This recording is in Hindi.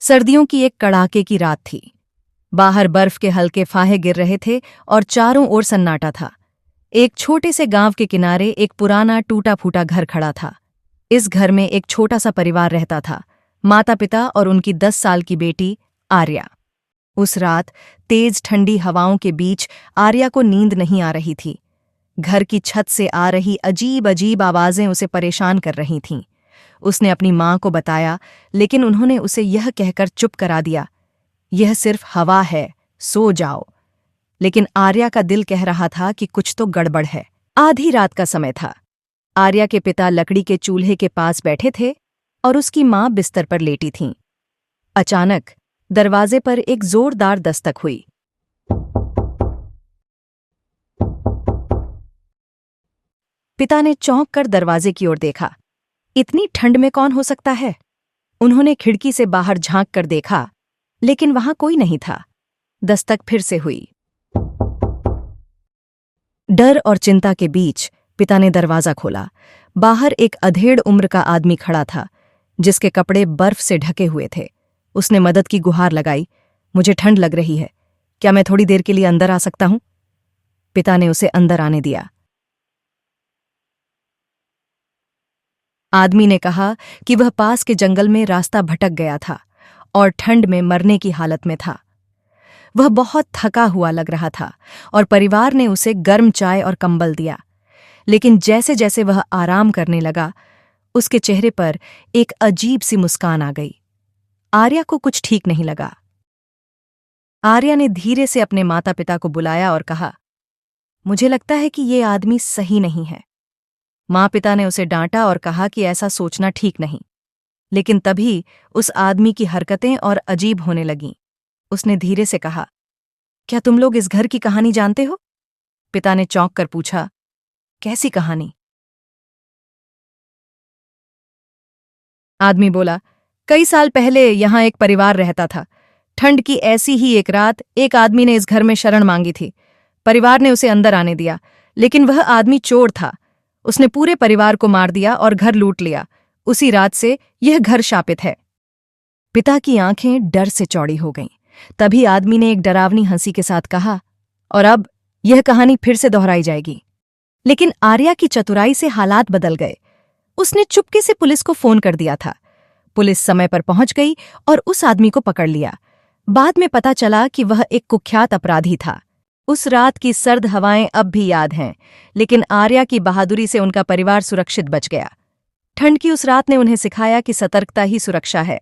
सर्दियों की एक कड़ाके की रात थी। बाहर बर्फ के हल्के फाहे गिर रहे थे और चारों ओर सन्नाटा था। एक छोटे से गांव के किनारे एक पुराना टूटा-फूटा घर खड़ा था। इस घर में एक छोटा सा परिवार रहता था, माता-पिता और उनकी 10 साल की बेटी आर्या। उस रात तेज ठंडी हवाओं के बीच आर्या को नींद नहीं आ रही थी। घर की छत से आ रही अजीब-अजीब आवाजें उसे परेशान कर रही थीं। उसने अपनी मां को बताया, लेकिन उन्होंने उसे यह कहकर चुप करा दिया, यह सिर्फ हवा है, सो जाओ। लेकिन आर्या का दिल कह रहा था कि कुछ तो गड़बड़ है। आधी रात का समय था। आर्या के पिता लकड़ी के चूल्हे के पास बैठे थे और उसकी मां बिस्तर पर लेटी थीं। अचानक दरवाजे पर एक जोरदार दस्तक हुई। पिता ने चौंक कर दरवाजे की ओर देखा। इतनी ठंड में कौन हो सकता है? उन्होंने खिड़की से बाहर झांक कर देखा, लेकिन वहां कोई नहीं था। दस्तक फिर से हुई। डर और चिंता के बीच पिता ने दरवाजा खोला। बाहर एक अधेड़ उम्र का आदमी खड़ा था, जिसके कपड़े बर्फ से ढके हुए थे। उसने मदद की गुहार लगाई। मुझे ठंड लग रही है, क्या मैं थोड़ी देर के लिए अंदर आ सकता हूं? पिता ने उसे अंदर आने दिया। आदमी ने कहा कि वह पास के जंगल में रास्ता भटक गया था और ठंड में मरने की हालत में था। वह बहुत थका हुआ लग रहा था और परिवार ने उसे गर्म चाय और कंबल दिया। लेकिन जैसे जैसे वह आराम करने लगा, उसके चेहरे पर एक अजीब सी मुस्कान आ गई। आर्या को कुछ ठीक नहीं लगा। आर्या ने धीरे से अपने माता पिता को बुलाया और कहा, मुझे लगता है कि ये आदमी सही नहीं है। माँ पिता ने उसे डांटा और कहा कि ऐसा सोचना ठीक नहीं। लेकिन तभी उस आदमी की हरकतें और अजीब होने लगीं। उसने धीरे से कहा, क्या तुम लोग इस घर की कहानी जानते हो? पिता ने चौंक कर पूछा, कैसी कहानी? आदमी बोला, कई साल पहले यहां एक परिवार रहता था। ठंड की ऐसी ही एक रात एक आदमी ने इस घर में शरण मांगी थी। परिवार ने उसे अंदर आने दिया, लेकिन वह आदमी चोर था। उसने पूरे परिवार को मार दिया और घर लूट लिया। उसी रात से यह घर शापित है। पिता की आंखें डर से चौड़ी हो गईं। तभी आदमी ने एक डरावनी हंसी के साथ कहा, और अब यह कहानी फिर से दोहराई जाएगी। लेकिन आर्या की चतुराई से हालात बदल गए। उसने चुपके से पुलिस को फोन कर दिया था। पुलिस समय पर पहुंच गई और उस आदमी को पकड़ लिया। बाद में पता चला कि वह एक कुख्यात अपराधी था। उस रात की सर्द हवाएं अब भी याद हैं, लेकिन आर्या की बहादुरी से उनका परिवार सुरक्षित बच गया। ठंड की उस रात ने उन्हें सिखाया कि सतर्कता ही सुरक्षा है।